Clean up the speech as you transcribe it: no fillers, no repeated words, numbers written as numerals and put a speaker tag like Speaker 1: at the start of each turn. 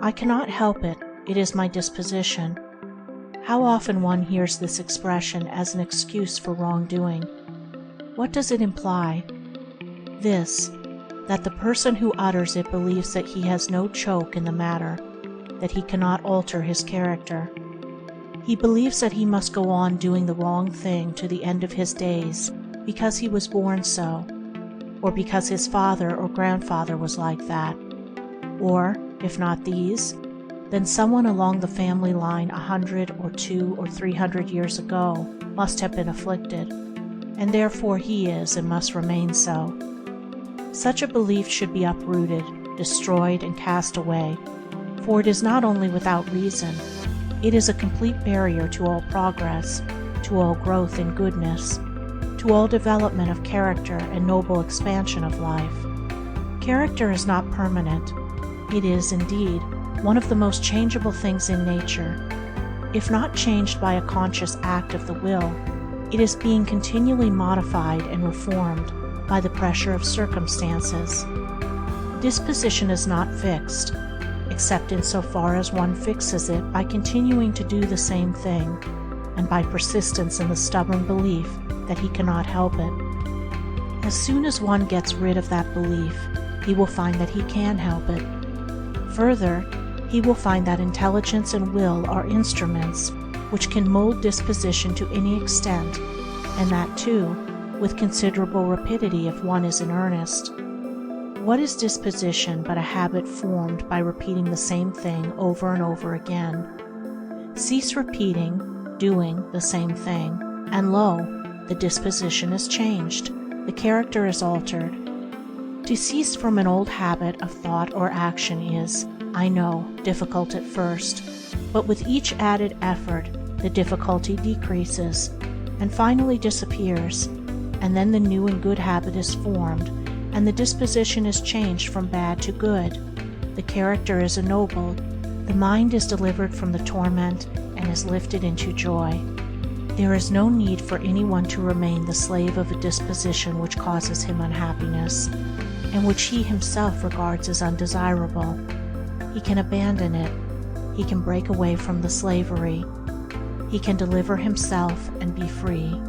Speaker 1: I cannot help it, it is my disposition. How often one hears this expression as an excuse for wrongdoing. What does it imply? This, that the person who utters it believes that he has no choke in the matter, that he cannot alter his character. He believes that he must go on doing the wrong thing to the end of his days because he was born so, or because his father or grandfather was like that, or, if not these, then someone along the family line 100 or 200 or 300 years ago must have been afflicted, and therefore he is and must remain so. Such a belief should be uprooted, destroyed, and cast away, for it is not only without reason, it is a complete barrier to all progress, to all growth in goodness, to all development of character and noble expansion of life. Character is not permanent. It is, indeed, one of the most changeable things in nature. If not changed by a conscious act of the will, it is being continually modified and reformed by the pressure of circumstances. Disposition is not fixed, except insofar as one fixes it by continuing to do the same thing, and by persistence in the stubborn belief that he cannot help it. As soon as one gets rid of that belief, he will find that he can help it. Further, he will find that intelligence and will are instruments which can mold disposition to any extent, and that too, with considerable rapidity if one is in earnest. What is disposition but a habit formed by repeating the same thing over and over again? Cease repeating, doing the same thing, and lo, the disposition is changed, the character is altered. To cease from an old habit of thought or action is, I know, difficult at first, but with each added effort, the difficulty decreases, and finally disappears, and then the new and good habit is formed, and the disposition is changed from bad to good. The character is ennobled, the mind is delivered from the torment, and is lifted into joy. There is no need for anyone to remain the slave of a disposition which causes him unhappiness, and which he himself regards as undesirable. He can abandon it. He can break away from the slavery. He can deliver himself and be free.